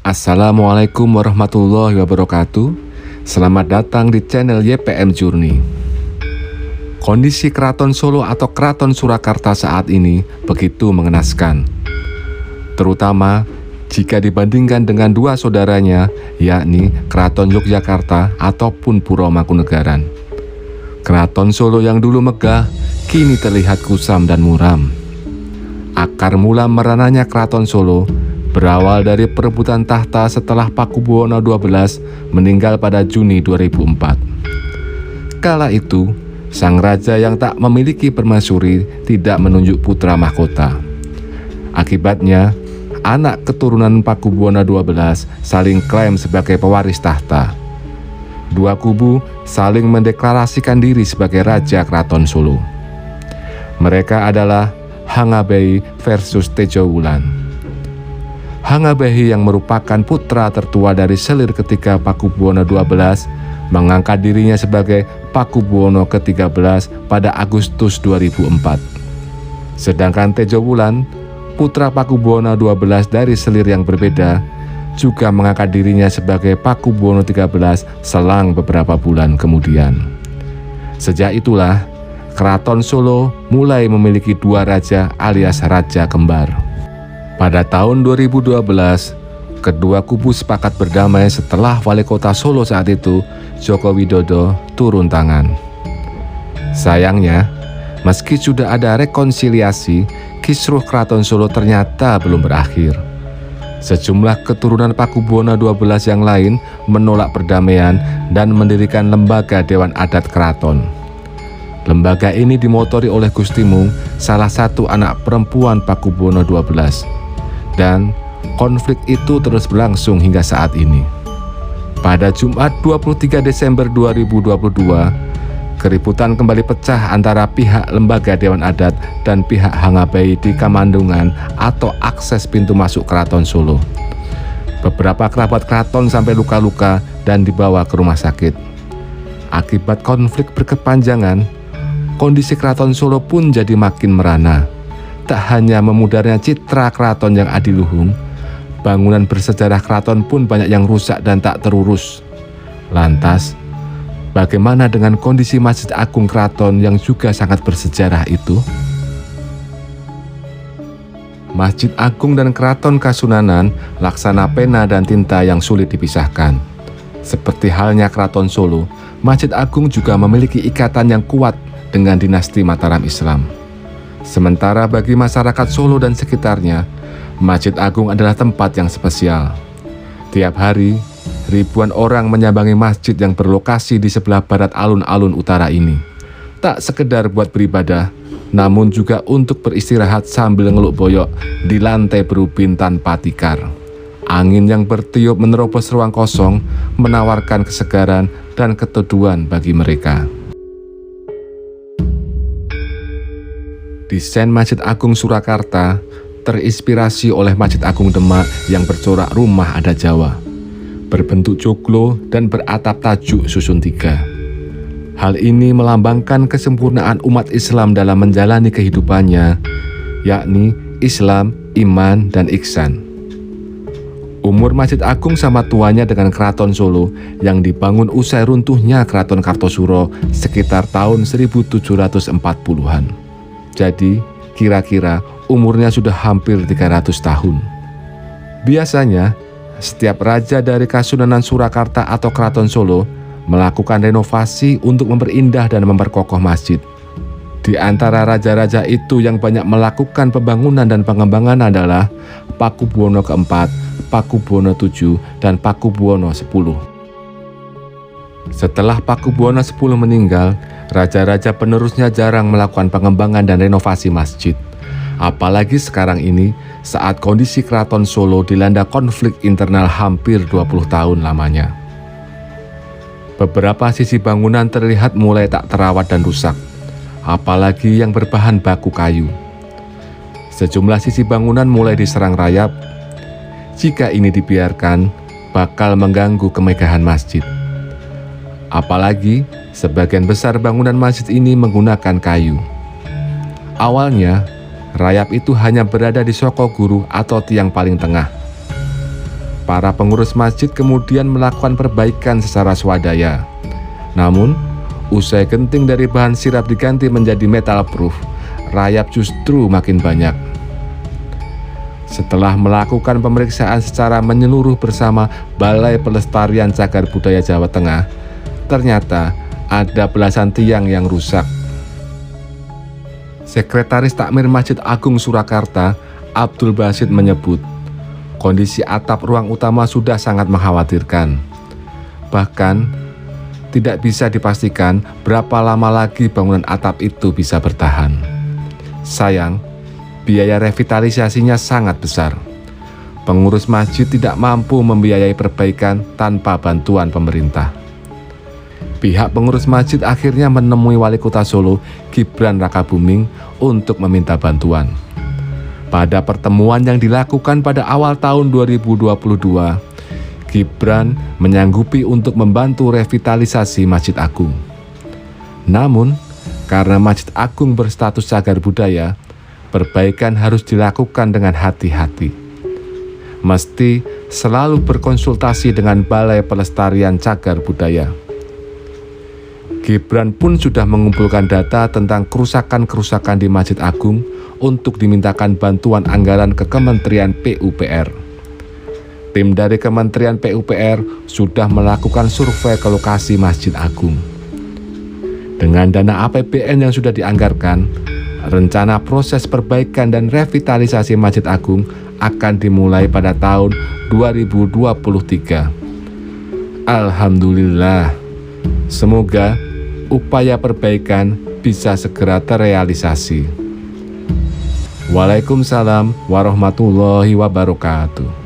Assalamualaikum warahmatullahi wabarakatuh. Selamat datang di channel YPM Journey. Kondisi Keraton Solo atau Keraton Surakarta saat ini begitu mengenaskan, terutama jika dibandingkan dengan dua saudaranya, yakni Keraton Yogyakarta ataupun Puro Mangkunegaran. Keraton Solo yang dulu megah kini terlihat kusam dan muram. Akar mula merananya Keraton Solo berawal dari perebutan tahta setelah Pakubuwono XII meninggal pada Juni 2004. Kala itu, sang raja yang tak memiliki permaisuri tidak menunjuk putra mahkota. Akibatnya, anak keturunan Pakubuwono XII saling klaim sebagai pewaris tahta. Dua kubu saling mendeklarasikan diri sebagai Raja Keraton Solo. Mereka adalah Hangabei versus Tejowulan. Hangabei yang merupakan putra tertua dari selir ketiga Pakubuwono XII mengangkat dirinya sebagai Pakubuwono ke-13 pada Agustus 2004. Sedangkan Tejowulan, putra Pakubuwono XII dari selir yang berbeda, juga mengangkat dirinya sebagai Pakubuwono XIII selang beberapa bulan kemudian. Sejak itulah, Keraton Solo mulai memiliki dua raja alias raja kembar. Pada tahun 2012, kedua kubu sepakat berdamai setelah wali kota Solo saat itu, Joko Widodo, turun tangan. Sayangnya, meski sudah ada rekonsiliasi, kisruh Keraton Solo ternyata belum berakhir. Sejumlah keturunan Pakubuwono XII yang lain menolak perdamaian dan mendirikan lembaga Dewan Adat Keraton. Lembaga ini dimotori oleh Gusti Mung, salah satu anak perempuan Pakubuwono XII. Dan konflik itu terus berlangsung hingga saat ini. Pada Jumat 23 Desember 2022, keributan kembali pecah antara pihak lembaga Dewan Adat dan pihak Hangabei di Kamandungan atau akses pintu masuk Keraton Solo. Beberapa kerabat keraton sampai luka-luka dan dibawa ke rumah sakit. Akibat konflik berkepanjangan, kondisi Keraton Solo pun jadi makin merana. Tak hanya memudarnya citra keraton yang adiluhung, bangunan bersejarah keraton pun banyak yang rusak dan tak terurus. Lantas, bagaimana dengan kondisi Masjid Agung Keraton yang juga sangat bersejarah itu? Masjid Agung dan Keraton Kasunanan laksana pena dan tinta yang sulit dipisahkan. Seperti halnya Keraton Solo, Masjid Agung juga memiliki ikatan yang kuat dengan dinasti Mataram Islam. Sementara bagi masyarakat Solo dan sekitarnya, Masjid Agung adalah tempat yang spesial. Tiap hari, ribuan orang menyambangi masjid yang berlokasi di sebelah barat alun-alun utara ini. Tak sekedar buat beribadah, namun juga untuk beristirahat sambil ngeluk boyok di lantai berubin tanpa tikar. Angin yang bertiup menerobos ruang kosong menawarkan kesegaran dan keteduhan bagi mereka. Desain Masjid Agung Surakarta terinspirasi oleh Masjid Agung Demak yang bercorak rumah adat Jawa, berbentuk joglo dan beratap tajuk susun tiga. Hal ini melambangkan kesempurnaan umat Islam dalam menjalani kehidupannya, yakni Islam, iman, dan ihsan. Umur Masjid Agung sama tuanya dengan Keraton Solo yang dibangun usai runtuhnya Keraton Kartosuro sekitar tahun 1740-an. Jadi, kira-kira umurnya sudah hampir 300 tahun. Biasanya, setiap raja dari Kasunanan Surakarta atau Keraton Solo melakukan renovasi untuk memperindah dan memperkokoh masjid. Di antara raja-raja itu yang banyak melakukan pembangunan dan pengembangan adalah Pakubuwono keempat, Pakubuwono VII, dan Pakubuwono X. Setelah Pakubuwono X meninggal, raja-raja penerusnya jarang melakukan pengembangan dan renovasi masjid. Apalagi sekarang ini, saat kondisi Keraton Solo dilanda konflik internal hampir 20 tahun lamanya. Beberapa sisi bangunan terlihat mulai tak terawat dan rusak, apalagi yang berbahan baku kayu. Sejumlah sisi bangunan mulai diserang rayap. Jika ini dibiarkan, bakal mengganggu kemegahan masjid. Apalagi sebagian besar bangunan masjid ini menggunakan kayu. Awalnya, rayap itu hanya berada di Sokoguru atau tiang paling tengah. Para pengurus masjid kemudian melakukan perbaikan secara swadaya. Namun, usai genting dari bahan sirap diganti menjadi metal proof, rayap justru makin banyak. Setelah melakukan pemeriksaan secara menyeluruh bersama Balai Pelestarian Cagar Budaya Jawa Tengah, ternyata ada belasan tiang yang rusak. Sekretaris Takmir Masjid Agung Surakarta, Abdul Basit menyebut, kondisi atap ruang utama sudah sangat mengkhawatirkan. Bahkan, tidak bisa dipastikan berapa lama lagi bangunan atap itu bisa bertahan. Sayang, biaya revitalisasinya sangat besar. Pengurus masjid tidak mampu membiayai perbaikan tanpa bantuan pemerintah. Pihak pengurus masjid akhirnya menemui Wali Kota Solo, Gibran Rakabuming, untuk meminta bantuan. Pada pertemuan yang dilakukan pada awal tahun 2022, Gibran menyanggupi untuk membantu revitalisasi Masjid Agung. Namun, karena Masjid Agung berstatus cagar budaya, perbaikan harus dilakukan dengan hati-hati. Mesti selalu berkonsultasi dengan Balai Pelestarian Cagar Budaya. Gibran pun sudah mengumpulkan data tentang kerusakan-kerusakan di Masjid Agung untuk dimintakan bantuan anggaran ke Kementerian PUPR. Tim dari Kementerian PUPR sudah melakukan survei ke lokasi Masjid Agung. Dengan dana APBN yang sudah dianggarkan, rencana proses perbaikan dan revitalisasi Masjid Agung akan dimulai pada tahun 2023. Alhamdulillah, semoga upaya perbaikan bisa segera terrealisasi. Waalaikumsalam warahmatullahi wabarakatuh.